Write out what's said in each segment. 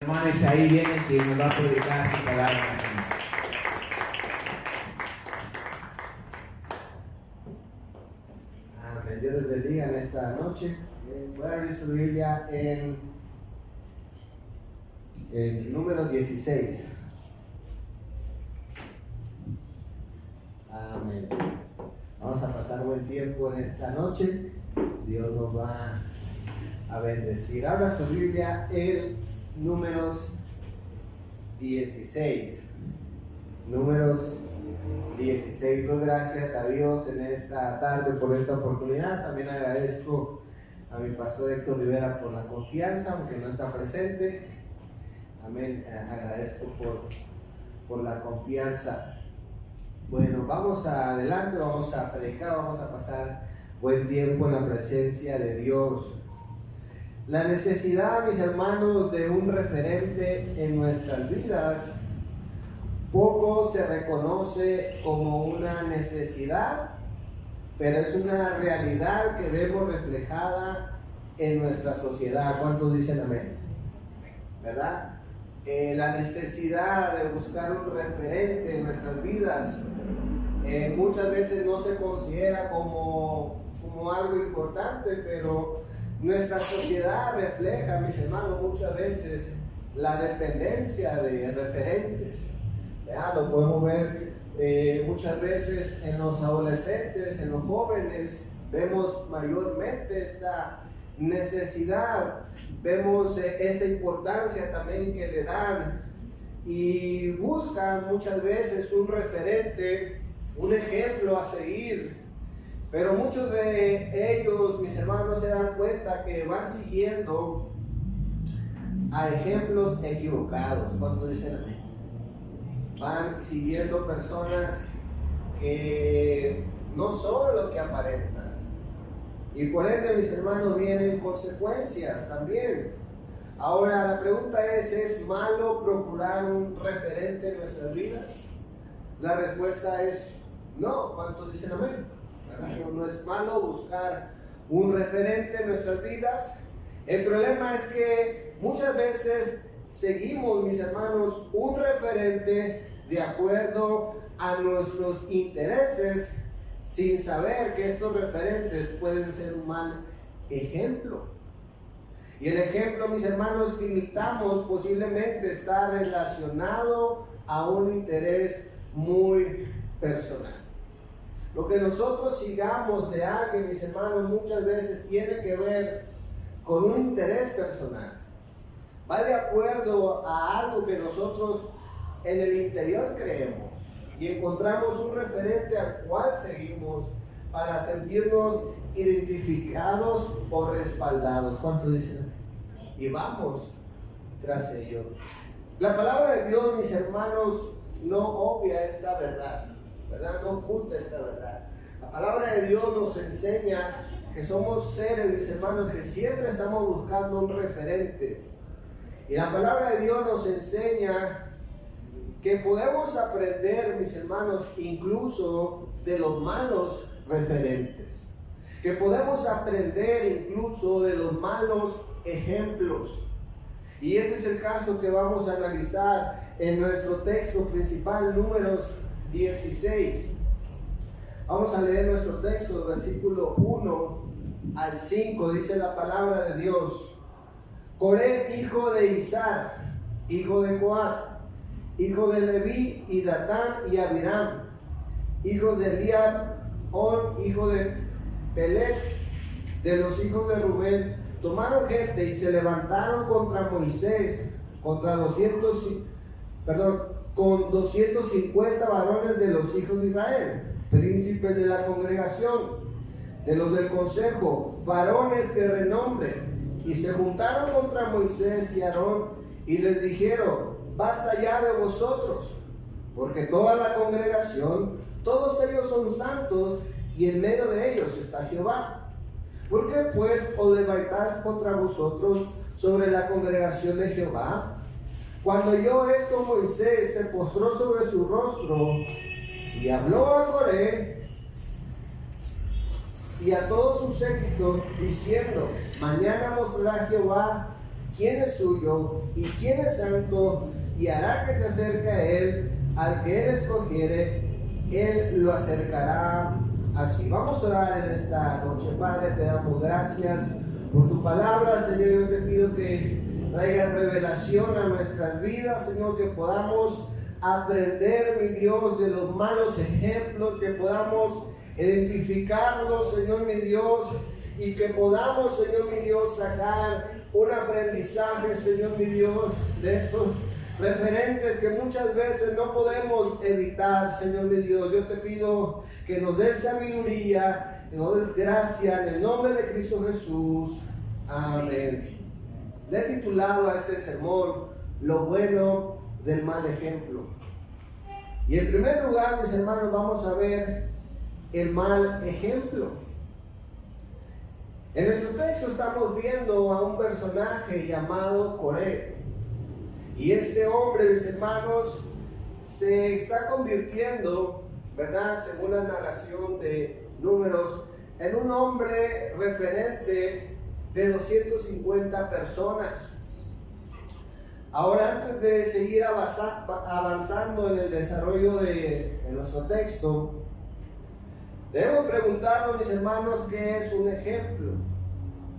Hermano Isaí viene que nos va a predicar su palabra. Amén. Dios les bendiga en esta noche. Voy a abrir su Biblia en Números 16. Amén. Vamos a pasar buen tiempo en esta noche. Dios nos va a bendecir. Abra su Biblia en Números 16. Números 16. Doy gracias a Dios en esta tarde por esta oportunidad. También agradezco a mi pastor Héctor Rivera por la confianza, aunque no está presente. Amén. Agradezco por la confianza. Bueno, vamos adelante, vamos a predicar, vamos a pasar buen tiempo en la presencia de Dios. La necesidad, mis hermanos, de un referente en nuestras vidas, poco se reconoce como una necesidad, pero es una realidad que vemos reflejada en nuestra sociedad. ¿Cuántos dicen amén? ¿Verdad? La necesidad de buscar un referente en nuestras vidas muchas veces no se considera como algo importante, pero nuestra sociedad refleja, mis hermanos, muchas veces la dependencia de referentes. ¿Verdad? Lo podemos ver muchas veces en los adolescentes, en los jóvenes, vemos mayormente esta necesidad, vemos esa importancia también que le dan y buscan muchas veces un referente, un ejemplo a seguir. Pero muchos de ellos, mis hermanos, se dan cuenta que van siguiendo a ejemplos equivocados. ¿Cuántos dicen amén? Van siguiendo personas que no son lo que aparentan. Y por ende, mis hermanos, vienen consecuencias también. Ahora, la pregunta ¿es malo procurar un referente en nuestras vidas? La respuesta es no. ¿Cuántos dicen amén? No es malo buscar un referente en nuestras vidas. El problema es que muchas veces seguimos, mis hermanos, un referente de acuerdo a nuestros intereses, sin saber que estos referentes pueden ser un mal ejemplo. Y el ejemplo, mis hermanos, que imitamos posiblemente está relacionado a un interés muy personal. Lo que nosotros sigamos de alguien, mis hermanos, muchas veces tiene que ver con un interés personal. Va de acuerdo a algo que nosotros en el interior creemos y encontramos un referente al cual seguimos para sentirnos identificados o respaldados. ¿Cuánto dicen? Y vamos tras ello. La palabra de Dios, mis hermanos, no obvia esta verdad. ¿Verdad? No oculta esta verdad. La palabra de Dios nos enseña que somos seres, mis hermanos, que siempre estamos buscando un referente. Y la palabra de Dios nos enseña que podemos aprender, mis hermanos, incluso de los malos referentes. Que podemos aprender incluso de los malos ejemplos. Y ese es el caso que vamos a analizar en nuestro texto principal, Números 16. Vamos a leer nuestro texto, versículo 1 al 5. Dice la palabra de Dios: Coré, hijo de Izhar, hijo de Coat, hijo de Leví, y Datán y Abiram, hijos de Eliab, hijo de Pelet, de los hijos de Rubén, tomaron gente y se levantaron contra Moisés, con 250 varones de los hijos de Israel, príncipes de la congregación, de los del consejo, varones de renombre, y se juntaron contra Moisés y Aarón y les dijeron: basta ya de vosotros, porque toda la congregación, todos ellos son santos, y en medio de ellos está Jehová. ¿Por qué pues os levantáis contra vosotros sobre la congregación de Jehová? Cuando oyó esto, Moisés se postró sobre su rostro y habló a Coré y a todo su séquito, diciendo: mañana mostrará Jehová quién es suyo y quién es santo, y hará que se acerque a él. Al que él escogiere, él lo acercará así. Vamos a orar en esta noche. Padre, te damos gracias por tu palabra. Señor, yo te pido que traigas revelación a nuestras vidas, Señor, que podamos aprender, mi Dios, de los malos ejemplos, que podamos identificarlos, Señor, mi Dios, y que podamos, Señor, mi Dios, sacar un aprendizaje, Señor, mi Dios, de esos referentes que muchas veces no podemos evitar, Señor, mi Dios. Yo te pido que nos des sabiduría, que nos des gracia, en el nombre de Cristo Jesús. Amén. Le he titulado a este sermón, lo bueno del mal ejemplo. Y en primer lugar, mis hermanos, vamos a ver el mal ejemplo. En nuestro texto estamos viendo a un personaje llamado Coré. Y este hombre, mis hermanos, se está convirtiendo, ¿verdad?, según la narración de Números, en un hombre referente de 250 personas. Ahora, antes de seguir avanzando en el desarrollo de nuestro texto, debemos preguntarnos, mis hermanos, ¿qué es un ejemplo?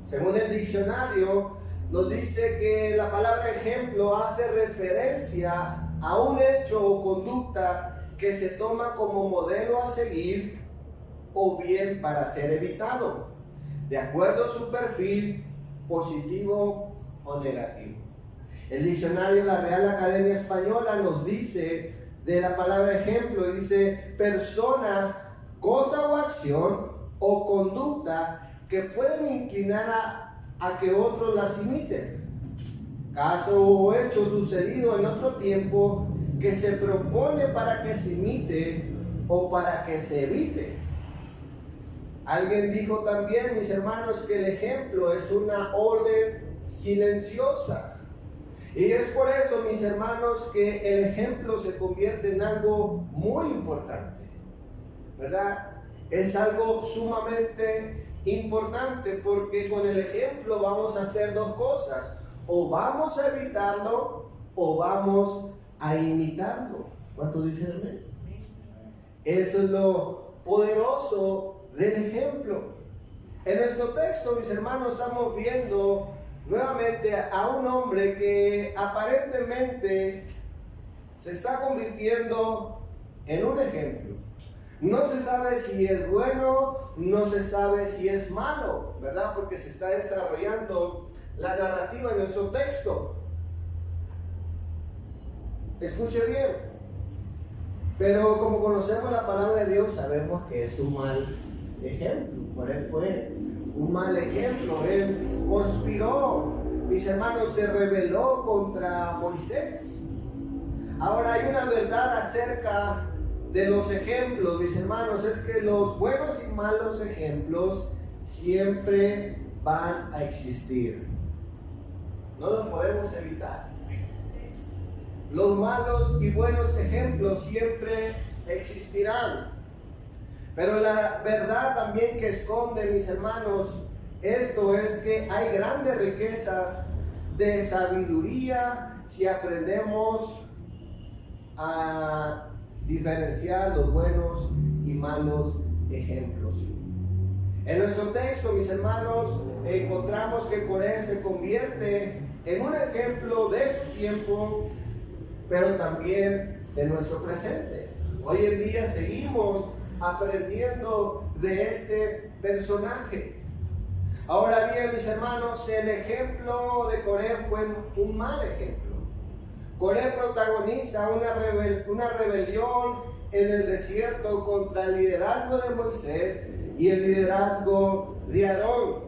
Según el diccionario, nos dice que la palabra ejemplo hace referencia a un hecho o conducta que se toma como modelo a seguir o bien para ser evitado, de acuerdo a su perfil positivo o negativo. El diccionario de la Real Academia Española nos dice de la palabra ejemplo, dice persona, cosa o acción o conducta que pueden inclinar a que otros las imiten. Caso o hecho sucedido en otro tiempo que se propone para que se imite o para que se evite. Alguien dijo también, mis hermanos, que el ejemplo es una orden silenciosa. Y es por eso, mis hermanos, que el ejemplo se convierte en algo muy importante, ¿verdad? Es algo sumamente importante porque con el ejemplo vamos a hacer dos cosas: o vamos a evitarlo o vamos a imitarlo. ¿Cuántos dicen amén? Eso es lo poderoso del ejemplo. En nuestro texto, mis hermanos, estamos viendo nuevamente a un hombre que aparentemente se está convirtiendo en un ejemplo. No se sabe si es bueno, no se sabe si es malo, ¿verdad? Porque se está desarrollando la narrativa en nuestro texto. Escuche bien. Pero como conocemos la palabra de Dios, sabemos que es un mal ejemplo. Por él fue un mal ejemplo. Él conspiró, mis hermanos, se rebeló contra Moisés. Ahora hay una verdad acerca de los ejemplos, mis hermanos, es que los buenos y malos ejemplos siempre van a existir. No los podemos evitar. Los malos y buenos ejemplos siempre existirán. Pero la verdad también que esconde, mis hermanos, esto es que hay grandes riquezas de sabiduría si aprendemos a diferenciar los buenos y malos ejemplos. En nuestro texto, mis hermanos, encontramos que Coré se convierte en un ejemplo de su tiempo, pero también de nuestro presente. Hoy en día seguimos aprendiendo de este personaje. Ahora bien, mis hermanos, el ejemplo de Coré fue un mal ejemplo. Coré protagoniza una rebelión en el desierto contra el liderazgo de Moisés y el liderazgo de Aarón.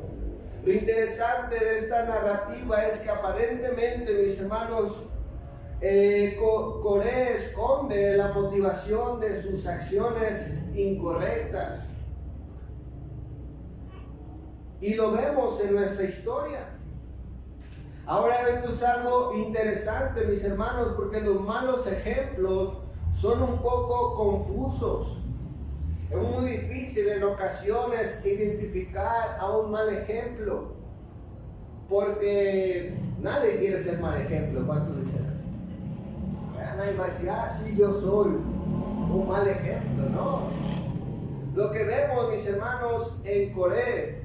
Lo interesante de esta narrativa es que aparentemente, mis hermanos, Coré esconde la motivación de sus acciones incorrectas. Y lo vemos en nuestra historia. Ahora, esto es algo interesante, mis hermanos, porque los malos ejemplos son un poco confusos. Es muy difícil en ocasiones identificar a un mal ejemplo, porque Nadie quiere ser mal ejemplo. ¿Cuántos dicen? Nadie va a decir, sí, yo soy un mal ejemplo. No. Lo que vemos, mis hermanos, en Coré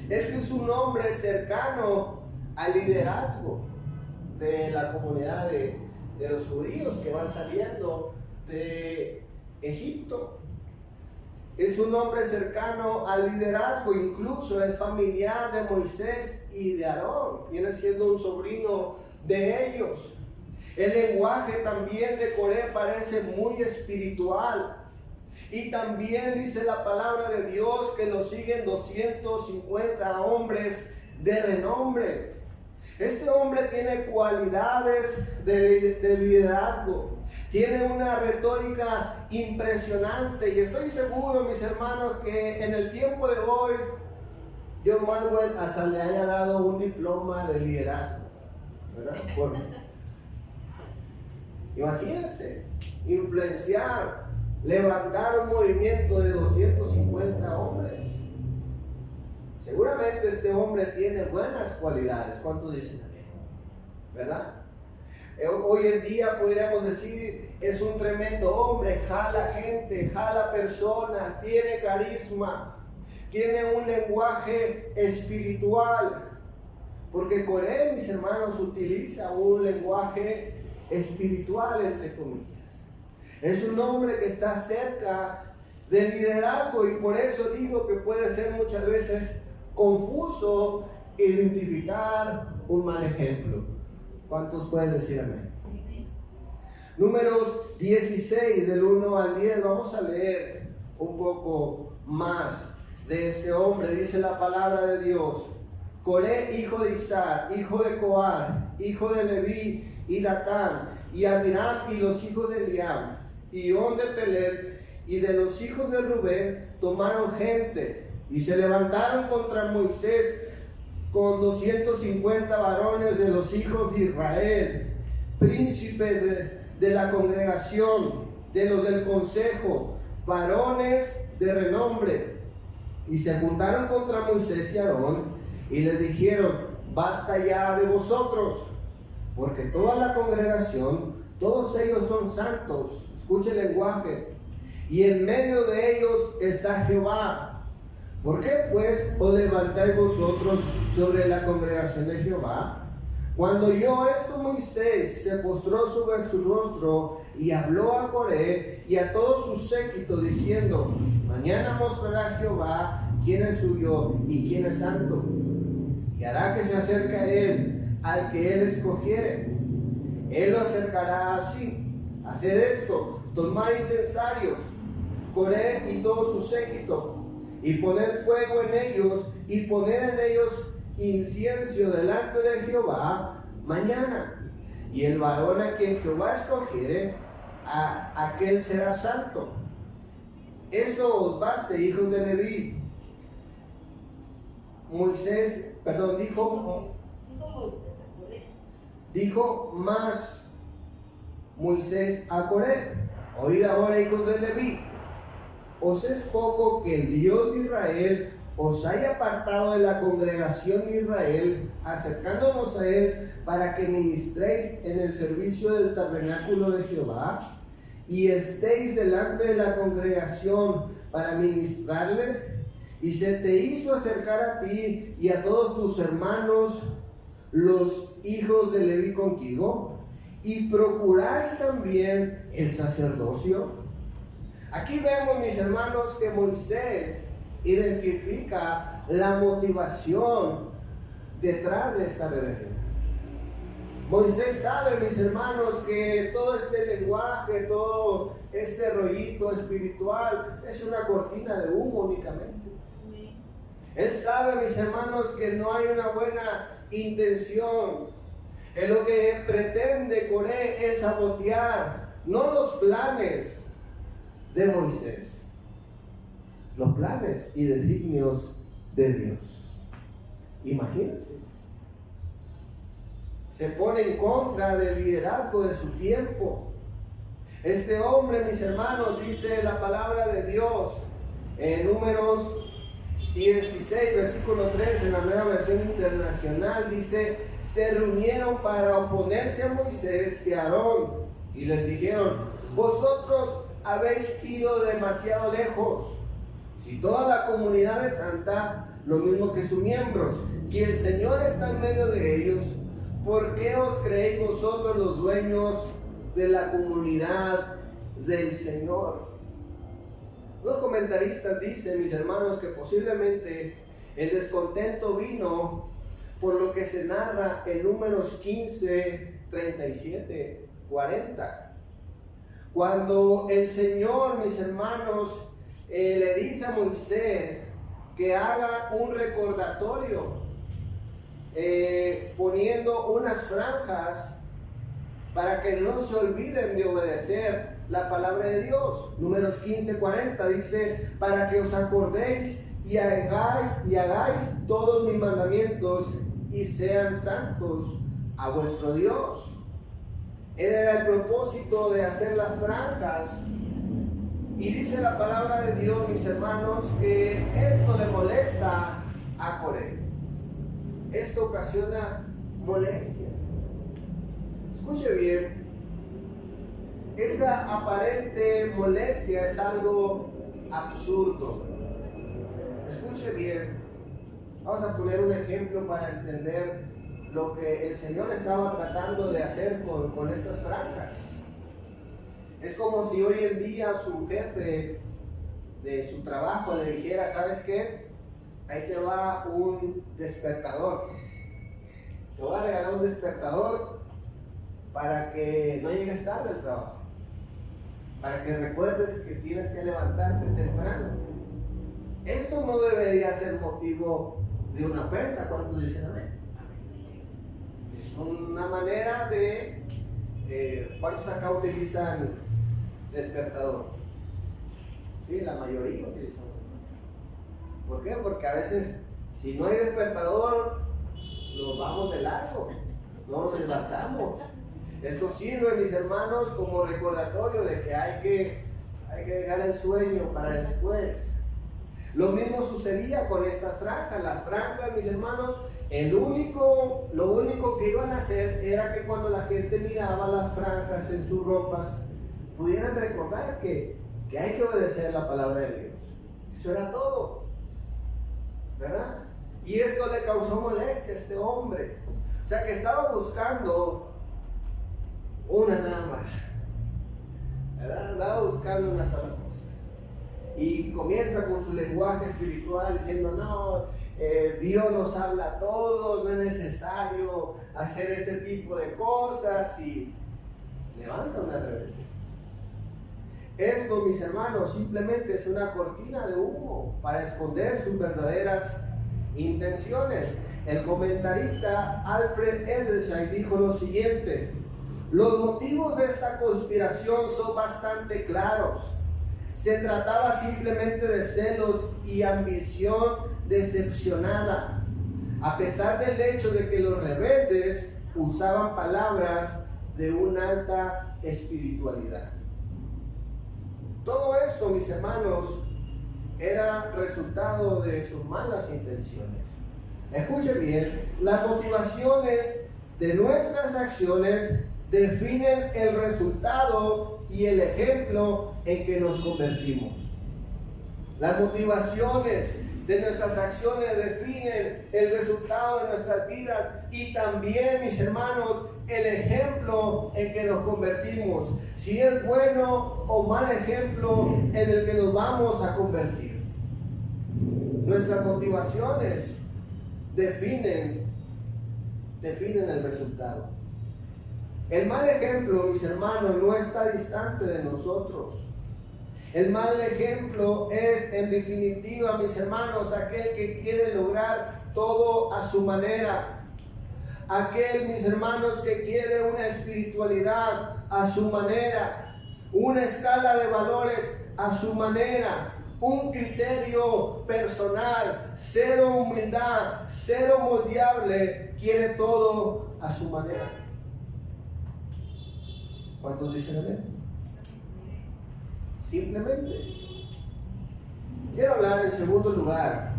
es que es un hombre cercano al liderazgo de la comunidad de los judíos que van saliendo de Egipto. Es un hombre cercano al liderazgo, incluso es familiar de Moisés y de Aarón, viene siendo un sobrino de ellos. El lenguaje también de Coré parece muy espiritual. Y también dice la palabra de Dios que lo siguen 250 hombres de renombre. Este hombre tiene cualidades de liderazgo, tiene una retórica impresionante y estoy seguro, mis hermanos, que en el tiempo de hoy John Maxwell hasta le haya dado un diploma de liderazgo, ¿verdad? Imagínense, influenciar, levantar un movimiento de 250 hombres. Seguramente este hombre tiene buenas cualidades. ¿Cuántos dicen amén? ¿Verdad? Hoy en día podríamos decir, es un tremendo hombre, jala gente, jala personas, tiene carisma, tiene un lenguaje espiritual. Porque Coré, mis hermanos, utiliza un lenguaje espiritual, entre comillas. Es un hombre que está cerca del liderazgo y por eso digo que puede ser muchas veces confuso identificar un mal ejemplo. ¿Cuántos pueden decir amén? Números 16, del 1 al 10, vamos a leer un poco más de este hombre. Dice la palabra de Dios: Coré, hijo de Isaac, hijo de Coar, hijo de Leví, y Datán, y Abiram, y los hijos de Eliam, y On de Pelet, y de los hijos de Rubén, tomaron gente, y se levantaron contra Moisés con 250 varones de los hijos de Israel, príncipes de la congregación, de los del consejo, varones de renombre. Y se juntaron contra Moisés y Aarón, y les dijeron: basta ya de vosotros, porque toda la congregación, todos ellos son santos. Escuche el lenguaje. Y en medio de ellos está Jehová. ¿Por qué pues os levantáis vosotros sobre la congregación de Jehová? Cuando oyó esto, Moisés se postró sobre su rostro y habló a Coré y a todo su séquito diciendo: mañana mostrará Jehová quién es suyo y quién es santo, y hará que se acerque a él al que él escogiere. Él lo acercará así: haced esto, tomad incensarios, Coré y todo su séquito, y poned fuego en ellos, y poned en ellos incienso delante de Jehová mañana. Y el varón a quien Jehová escogiere, a aquel será santo. Eso os baste, hijos de Leví. Dijo más Moisés a Coré: oíd ahora, hijos de Leví, ¿os es poco que el Dios de Israel os haya apartado de la congregación de Israel, acercándonos a él para que ministréis en el servicio del tabernáculo de Jehová, y estéis delante de la congregación para ministrarle? Y se te hizo acercar a ti y a todos tus hermanos, los hijos de Leví contigo, y procuráis también el sacerdocio. Aquí vemos, mis hermanos, que Moisés identifica la motivación detrás de esta rebelión. Moisés sabe, mis hermanos, que todo este lenguaje, todo este rollito espiritual es una cortina de humo únicamente. Él sabe, mis hermanos, que no hay una buena intención. En lo que pretende Coré es sabotear no los planes de Moisés, los planes y designios de Dios. Imagínense. Se pone en contra del liderazgo de su tiempo. Este hombre, mis hermanos, dice la palabra de Dios en Números 16, versículo 3, en la Nueva Versión Internacional, dice: se reunieron para oponerse a Moisés y a Aarón, y les dijeron: vosotros habéis ido demasiado lejos. Si toda la comunidad es santa, lo mismo que sus miembros, y el Señor está en medio de ellos, ¿por qué os creéis vosotros los dueños de la comunidad del Señor? Los comentaristas dicen, mis hermanos, que posiblemente el descontento vino por lo que se narra en Números 15, 37, 40. Cuando el Señor, mis hermanos, le dice a Moisés que haga un recordatorio, poniendo unas franjas para que no se olviden de obedecer la palabra de Dios. Números 15, 40 dice: para que os acordéis y hagáis todos mis mandamientos y sean santos a vuestro Dios. Era el propósito de hacer las franjas. Y dice la palabra de Dios, mis hermanos, que esto le molesta a Coré. Esto ocasiona molestia. Escuche bien. Esa aparente molestia es algo absurdo. Escuche bien. Vamos a poner un ejemplo para entender lo que el Señor estaba tratando de hacer con estas franjas. Es como si hoy en día su jefe de su trabajo le dijera: ¿sabes qué? Ahí te va un despertador. Te voy a regalar un despertador para que no llegues tarde al trabajo. Para que recuerdes que tienes que levantarte temprano. Esto no debería ser motivo de una ofensa. ¿Cuántos dicen amén? Es una manera de... ¿cuántos acá utilizan despertador? Sí, la mayoría utilizan. ¿Por qué? Porque a veces, si no hay despertador, nos vamos de largo, no nos levantamos. Esto sirve, mis hermanos, como recordatorio de que hay que dejar el sueño para después. Lo mismo sucedía con estas franjas. Las franjas, mis hermanos, lo único que iban a hacer era que cuando la gente miraba las franjas en sus ropas, pudieran recordar que hay que obedecer la palabra de Dios. Eso era todo, ¿verdad? Y esto le causó molestia a este hombre. O sea, que estaba buscando una nada más, ¿verdad? Andaba buscando una sola cosa. Y comienza con su lenguaje espiritual diciendo: no, Dios nos habla a todos, no es necesario hacer este tipo de cosas, y levanta una rebelión. Esto, mis hermanos, simplemente es una cortina de humo para esconder sus verdaderas intenciones. El comentarista Alfred Edersheim dijo lo siguiente: los motivos de esta conspiración son bastante claros. Se trataba simplemente de celos y ambición decepcionada, a pesar del hecho de que los rebeldes usaban palabras de una alta espiritualidad. Todo esto, mis hermanos, era resultado de sus malas intenciones. Escuchen bien, las motivaciones de nuestras acciones definen el resultado y el ejemplo en que nos convertimos. Las motivaciones de nuestras acciones definen el resultado de nuestras vidas y también, mis hermanos, el ejemplo en que nos convertimos. Si es bueno o mal ejemplo en el que nos vamos a convertir. Nuestras motivaciones definen el resultado. El mal ejemplo, mis hermanos, no está distante de nosotros. El mal ejemplo es, en definitiva, mis hermanos, aquel que quiere lograr todo a su manera. Aquel, mis hermanos, que quiere una espiritualidad a su manera, una escala de valores a su manera, un criterio personal, cero humildad, cero moldeable, quiere todo a su manera. ¿Cuántos dicen amén? Simplemente. Quiero hablar en segundo lugar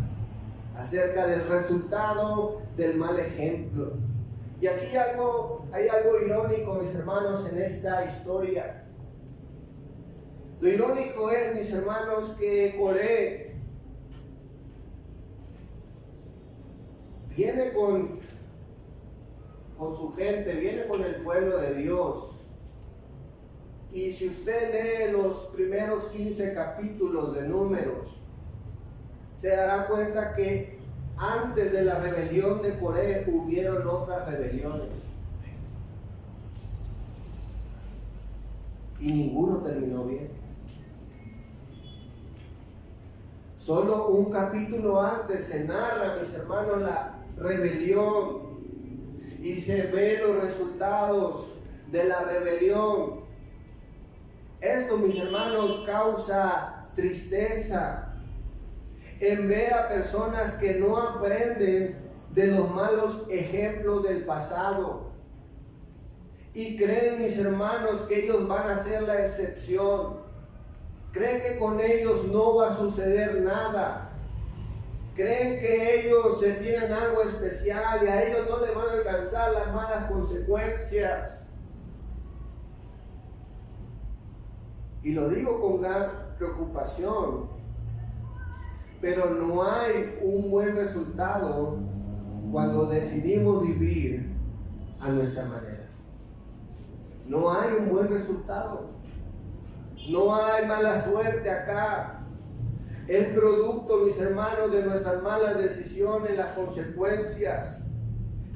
acerca del resultado del mal ejemplo. Y aquí hay algo irónico, mis hermanos, en esta historia. Lo irónico es, mis hermanos, que Coré viene con su gente, viene con el pueblo de Dios. Y si usted lee los primeros 15 capítulos de Números, se dará cuenta que antes de la rebelión de Coré hubieron otras rebeliones. Y ninguno terminó bien. Solo un capítulo antes se narra, mis hermanos, la rebelión y se ve los resultados de la rebelión. Esto, mis hermanos, causa tristeza en ver a personas que no aprenden de los malos ejemplos del pasado y creen, mis hermanos, que ellos van a ser la excepción. Creen que con ellos no va a suceder nada. Creen que ellos se tienen algo especial y a ellos no les van a alcanzar las malas consecuencias. Y lo digo con gran preocupación, pero no hay un buen resultado cuando decidimos vivir a nuestra manera. No hay un buen resultado. No hay mala suerte acá. Es producto, mis hermanos, de nuestras malas decisiones, las consecuencias.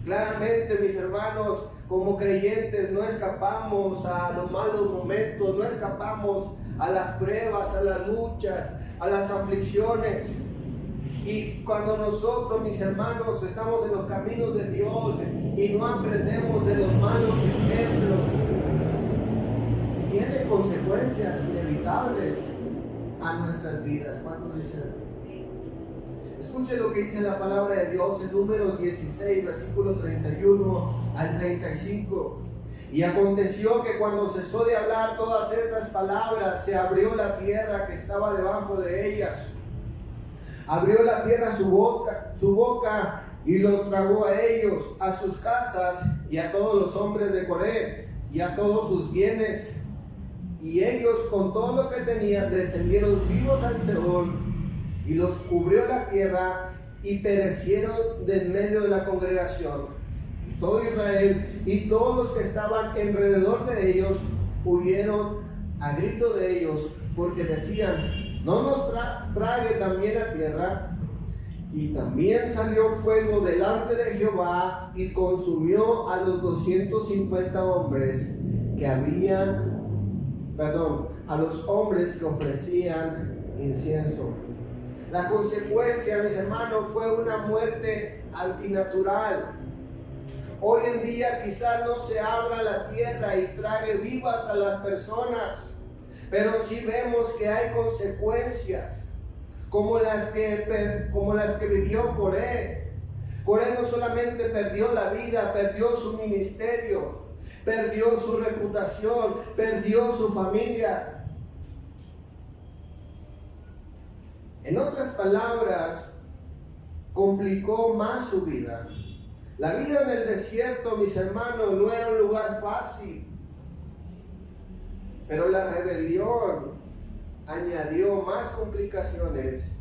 Claramente, mis hermanos, como creyentes no escapamos a los malos momentos, no escapamos a las pruebas, a las luchas, a las aflicciones. Y cuando nosotros, mis hermanos, estamos en los caminos de Dios y no aprendemos de los malos ejemplos, tiene consecuencias inevitables a nuestras vidas. ¿Cuántos dicen? Escuche lo que dice la palabra de Dios en Números 16, versículo 31 al 35. Y aconteció que cuando cesó de hablar todas estas palabras, se abrió la tierra que estaba debajo de ellas. Abrió la tierra su boca y los tragó a ellos, a sus casas y a todos los hombres de Coré y a todos sus bienes. Y ellos con todo lo que tenían descendieron vivos al Seol y los cubrió la tierra y perecieron de en medio de la congregación. Y todo Israel y todos los que estaban alrededor de ellos huyeron a grito de ellos, porque decían: no nos trague también la tierra. Y también salió fuego delante de Jehová y consumió a los 250 hombres que a los hombres que ofrecían incienso. La consecuencia, mis hermanos, fue una muerte antinatural. Hoy en día quizás no se abra la tierra y trague vivas a las personas, pero sí vemos que hay consecuencias, como las que vivió Coré. Coré no solamente perdió la vida, perdió su ministerio, perdió su reputación, perdió su familia. En otras palabras, complicó más su vida. La vida en el desierto, mis hermanos, no era un lugar fácil. Pero la rebelión añadió más complicaciones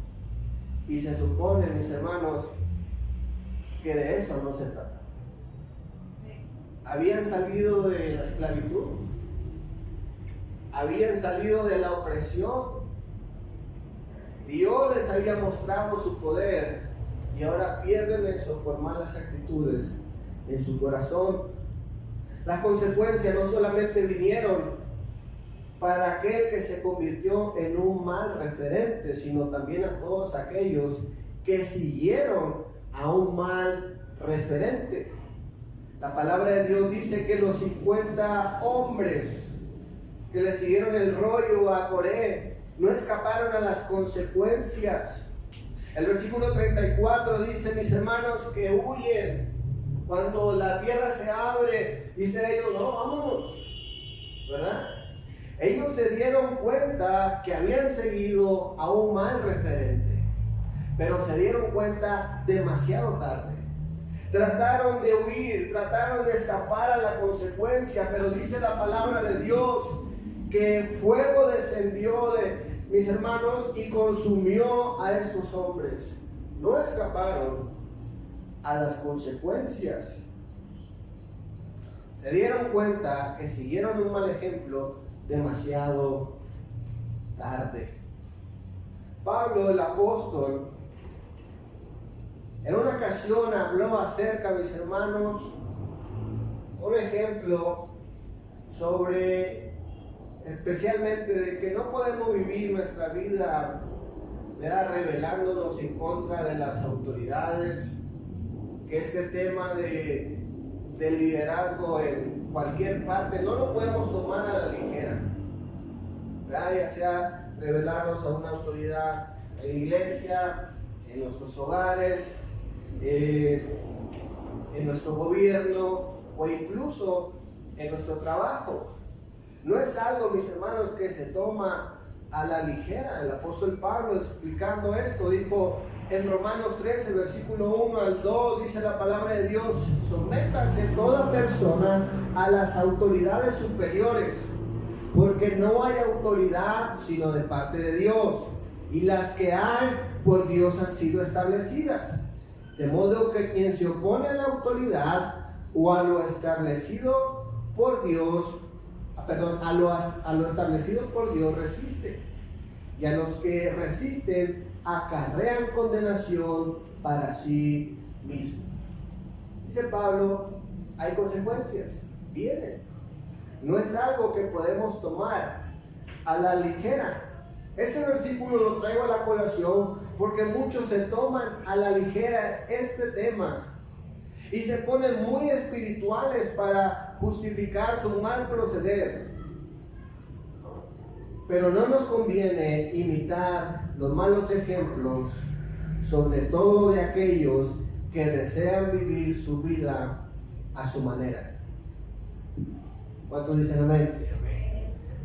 y se supone, mis hermanos, que de eso no se trata. Habían salido de la esclavitud, habían salido de la opresión. Dios les había mostrado su poder y ahora pierden eso por malas actitudes en su corazón. Las consecuencias no solamente vinieron para aquel que se convirtió en un mal referente, sino también a todos aquellos que siguieron a un mal referente. La palabra de Dios dice que los 50 hombres que le siguieron el rollo a Coré no escaparon a las consecuencias. El versículo 34 dice, mis hermanos, que huyen. Cuando la tierra se abre, dicen ellos: no, vámonos, ¿verdad? Ellos se dieron cuenta que habían seguido a un mal referente. pero se dieron cuenta demasiado tarde. Trataron de huir, trataron de escapar a la consecuencia, pero dice la palabra de Dios que fuego descendió de mis hermanos y consumió a estos hombres. No escaparon a las consecuencias. Se dieron cuenta que siguieron un mal ejemplo demasiado tarde. Pablo, el apóstol, en una ocasión habló acerca, mis hermanos, un ejemplo sobre, especialmente, de que no podemos vivir nuestra vida, ¿verdad?, rebelándonos en contra de las autoridades, que este tema de liderazgo en cualquier parte no lo podemos tomar a la ligera, ¿verdad? Ya sea rebelarnos a una autoridad en la iglesia, en nuestros hogares, en nuestro gobierno o incluso en nuestro trabajo. No es algo, mis hermanos, que se toma a la ligera. El apóstol Pablo, explicando esto, dijo en Romanos 13, versículo 1 al 2, dice la palabra de Dios: sométase toda persona a las autoridades superiores, porque no hay autoridad sino de parte de Dios, y las que hay por Dios han sido establecidas. De modo que quien se opone a la autoridad o a lo establecido por Dios, a lo establecido por Dios resiste, y a los que resisten acarrean condenación para sí mismo. Dice Pablo, hay consecuencias, vienen. No es algo que podemos tomar a la ligera. Este versículo lo traigo a la colación porque muchos se toman a la ligera este tema y se ponen muy espirituales para justificar su mal proceder. Pero no nos conviene imitar los malos ejemplos, sobre todo de aquellos que desean vivir su vida a su manera. ¿Cuántos dicen amén?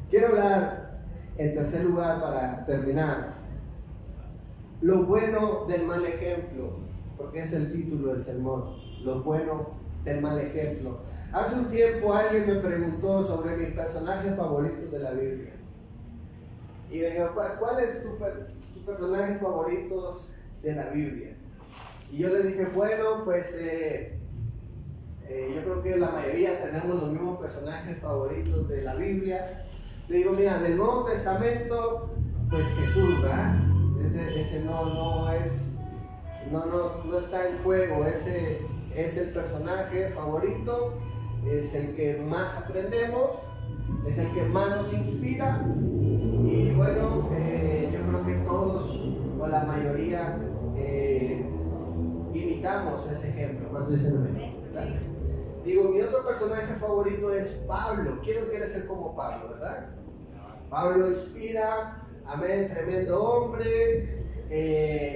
Quiero hablar, en tercer lugar, para terminar, lo bueno del mal ejemplo, porque es el título del sermón, lo bueno del mal ejemplo. Hace un tiempo alguien me preguntó sobre mis personajes favoritos de la Biblia. Y me dijo, ¿cuál es tu personaje favoritos de la Biblia? Y yo le dije, bueno, pues yo creo que la mayoría tenemos los mismos personajes favoritos de la Biblia. Le digo, mira, del Nuevo Testamento, pues Jesús, ¿verdad? Ese no está en juego, ese es el personaje favorito, es el que más aprendemos, es el que más nos inspira. Y bueno, yo creo que todos, o la mayoría, imitamos ese ejemplo. ¿Cuánto dicen amén? Digo, mi otro personaje favorito es Pablo. ¿Quién quiere ser como Pablo, verdad? Pablo inspira, amén, tremendo hombre,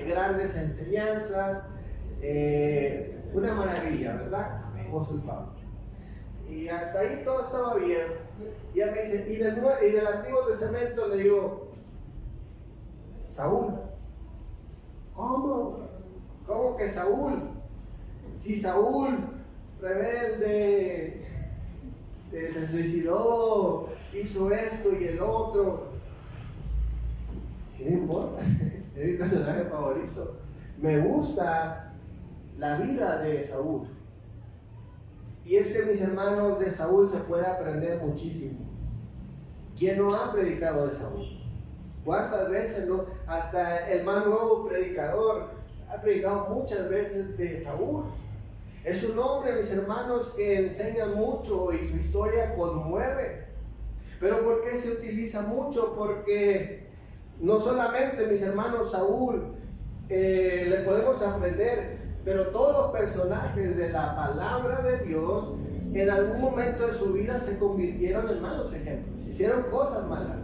grandes enseñanzas, una maravilla, ¿verdad? Apóstol Pablo. Y hasta ahí todo estaba bien. Y él me dice, y del Antiguo Testamento, le digo, Saúl. ¿Cómo que Saúl? Si Saúl, rebelde, se suicidó, hizo esto y el otro, ¿qué me importa? Es mi personaje favorito. Me gusta la vida de Saúl. Y es que, mis hermanos, de Saúl se puede aprender muchísimo. ¿Quién no ha predicado de Saúl? ¿Cuántas veces no? Hasta el más nuevo predicador ha predicado muchas veces de Saúl. Es un hombre, mis hermanos, que enseña mucho y su historia conmueve. ¿Pero por qué se utiliza mucho? Porque no solamente, mis hermanos, Saúl le podemos aprender, pero todos los personajes de la palabra de Dios en algún momento de su vida se convirtieron en malos ejemplos, hicieron cosas malas.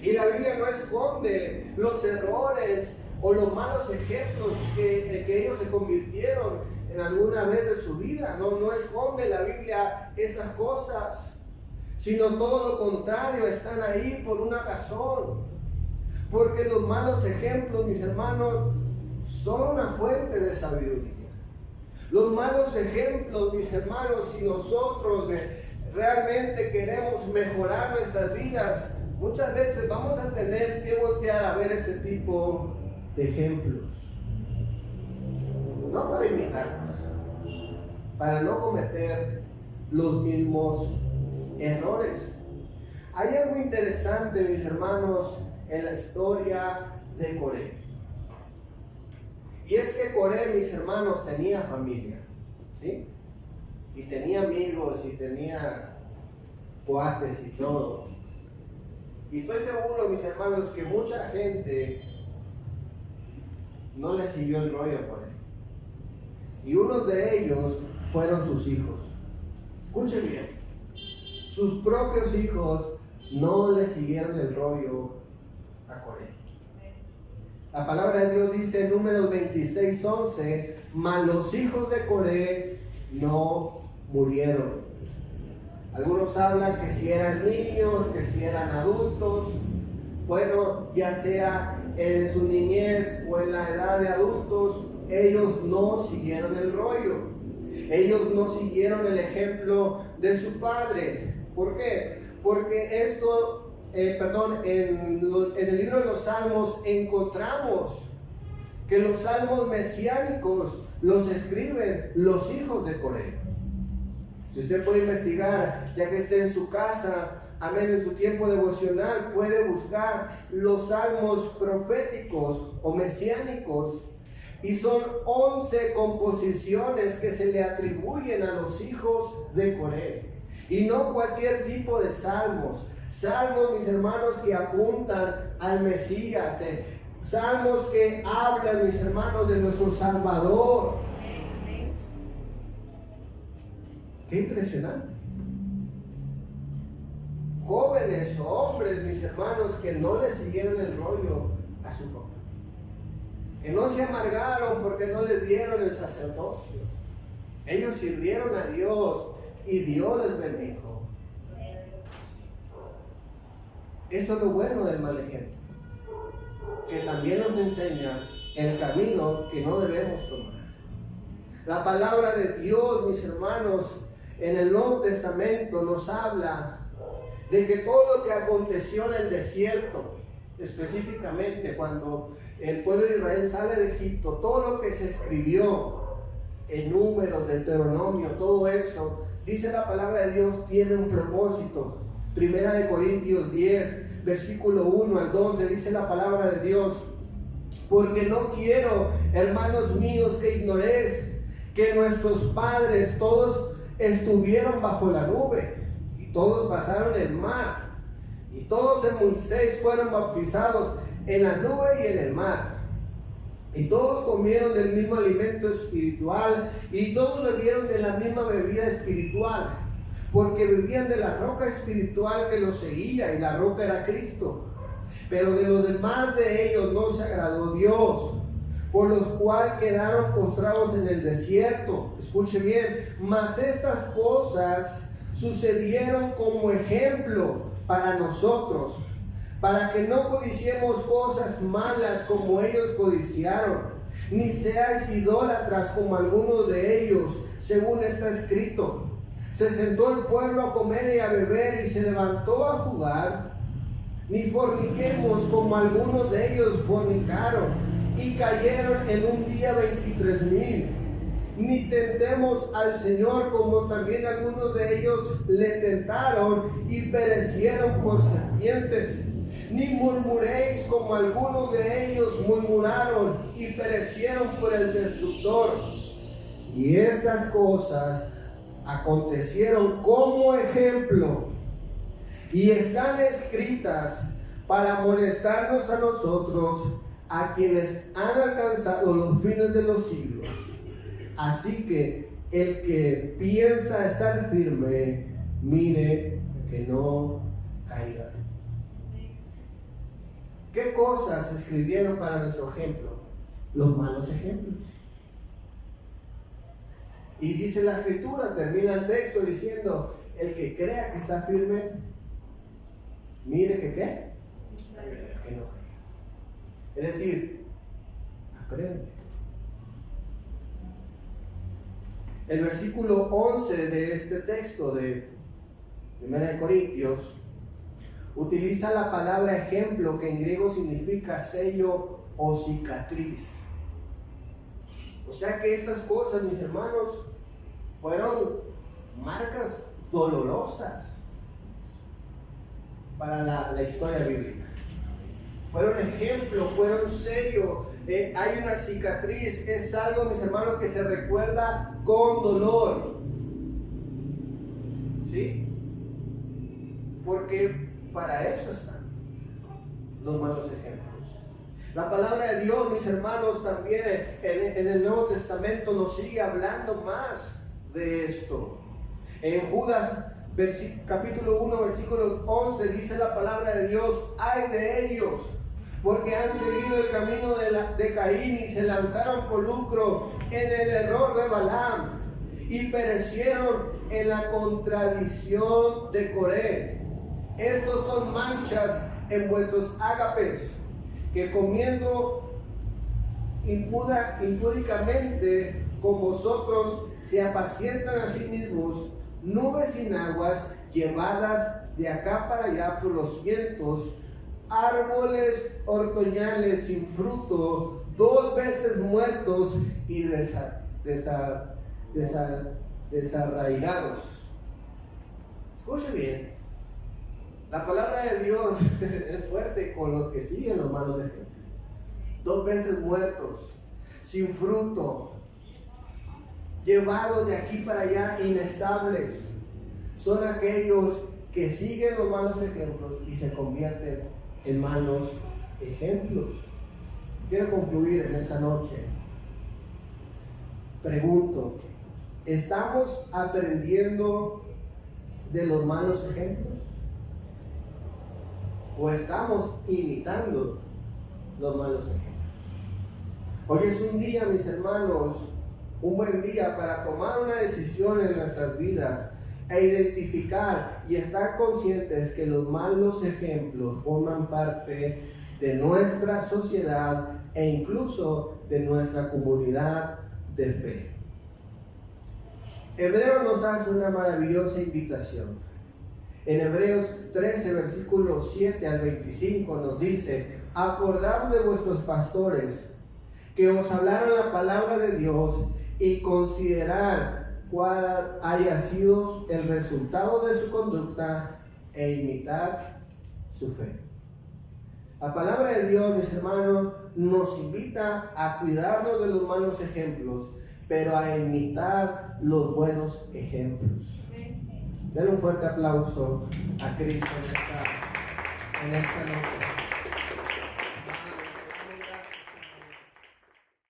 Y la Biblia no esconde los errores o los malos ejemplos que ellos se convirtieron en alguna vez de su vida. No esconde la Biblia esas cosas, sino todo lo contrario, están ahí por una razón. Porque los malos ejemplos, mis hermanos, son una fuente de sabiduría. Los malos ejemplos, mis hermanos, si nosotros realmente queremos mejorar nuestras vidas, muchas veces vamos a tener que voltear a ver ese tipo de ejemplos. No para imitarlos, para no cometer los mismos errores. Hay algo interesante, mis hermanos, en la historia de Coré. Y es que Coré, mis hermanos, tenía familia, ¿sí? Y tenía amigos, y tenía cuates y todo. Y estoy seguro, mis hermanos, que mucha gente no le siguió el rollo a Coré. Y uno de ellos fueron sus hijos. Escuchen bien. Sus propios hijos no le siguieron el rollo a Coré. La palabra de Dios dice en Números 26:11, mas los hijos de Coré no murieron. Algunos hablan que si eran niños, que si eran adultos. Bueno, ya sea en su niñez o en la edad de adultos, ellos no siguieron el rollo. Ellos no siguieron el ejemplo de su padre. ¿Por qué? Porque esto, en el libro de los Salmos encontramos que los salmos mesiánicos los escriben los hijos de Coré. Si usted puede investigar, ya que esté en su casa, amén, en su tiempo devocional, puede buscar los salmos proféticos o mesiánicos. Y son 11 composiciones que se le atribuyen a los hijos de Coré. Y no cualquier tipo de salmos. Salmos, mis hermanos, que apuntan al Mesías. Salmos que hablan, mis hermanos, de nuestro Salvador. Qué impresionante. Jóvenes o hombres, mis hermanos, que no le siguieron el rollo a su papá. Que no se amargaron porque no les dieron el sacerdocio. Ellos sirvieron a Dios y Dios les bendijo. Eso es lo bueno del mal ejemplo, que también nos enseña el camino que no debemos tomar. La palabra de Dios, mis hermanos, en el Nuevo Testamento nos habla de que todo lo que aconteció en el desierto, específicamente cuando el pueblo de Israel sale de Egipto, todo lo que se escribió en Números, Deuteronomio, todo eso, dice la palabra de Dios, tiene un propósito. Primera de Corintios 10, versículo 1 al 12, dice la palabra de Dios: porque no quiero, hermanos míos, que ignoréis que nuestros padres todos estuvieron bajo la nube, y todos pasaron el mar, y todos en Moisés fueron bautizados en la nube y en el mar, y todos comieron del mismo alimento espiritual, y todos bebieron de la misma bebida espiritual, porque bebían de la roca espiritual que los seguía, y la roca era Cristo. Pero de los demás de ellos no se agradó Dios, por los cuales quedaron postrados en el desierto. Escuche bien, mas estas cosas sucedieron como ejemplo para nosotros, para que no codiciemos cosas malas como ellos codiciaron, ni seáis idólatras como algunos de ellos, según está escrito: se sentó el pueblo a comer y a beber y se levantó a jugar. Ni forniquemos como algunos de ellos fornicaron y cayeron en un día 23,000. Ni tentemos al Señor como también algunos de ellos le tentaron y perecieron por serpientes. Ni murmuréis como algunos de ellos murmuraron y perecieron por el destructor. Y estas cosas acontecieron como ejemplo y están escritas para amonestarnos a nosotros, a quienes han alcanzado los fines de los siglos. Así que el que piensa estar firme, mire que no caiga. ¿Qué cosas escribieron para nuestro ejemplo? Los malos ejemplos. Y dice la Escritura, termina el texto diciendo: el que crea que está firme, mire que ¿qué? Que no caiga. Es decir, aprende. El versículo 11 de este texto de 1 Corintios utiliza la palabra ejemplo, que en griego significa sello o cicatriz. O sea que estas cosas, mis hermanos, fueron marcas dolorosas para la historia bíblica. Fueron ejemplo, fueron sello. Hay una cicatriz, es algo, mis hermanos, que se recuerda con dolor. ¿Sí? Porque para eso están los malos ejemplos. La palabra de Dios, mis hermanos, también en el Nuevo Testamento nos sigue hablando más de esto. En Judas capítulo 1, versículo 11 dice la palabra de Dios: ay de ellos, porque han seguido el camino de Caín y se lanzaron por lucro en el error de Balaam y perecieron en la contradicción de Coré. Estos son manchas en vuestros ágapes, que comiendo impúdicamente con vosotros se apacientan a sí mismos, nubes sin aguas, llevadas de acá para allá por los vientos, árboles otoñales sin fruto, 2 veces muertos y desarraigados. Escuche bien, la palabra de Dios es fuerte con los que siguen los malos ejemplos. 2 veces muertos, sin fruto, llevados de aquí para allá, inestables. Son aquellos que siguen los malos ejemplos y se convierten en malos ejemplos. Quiero concluir en esta noche. Pregunto, ¿estamos aprendiendo de los malos ejemplos? ¿O estamos imitando los malos ejemplos? Hoy es un día, mis hermanos, un buen día para tomar una decisión en nuestras vidas e identificar y estar conscientes que los malos ejemplos forman parte de nuestra sociedad e incluso de nuestra comunidad de fe. Hebreos nos hace una maravillosa invitación. En Hebreos 13, versículos 7 al 25 nos dice: acordaos de vuestros pastores que os hablaron la palabra de Dios, y considerar cuál haya sido el resultado de su conducta e imitar su fe. La palabra de Dios, mis hermanos, nos invita a cuidarnos de los malos ejemplos, pero a imitar los buenos ejemplos. Denle un fuerte aplauso a Cristo en esta noche.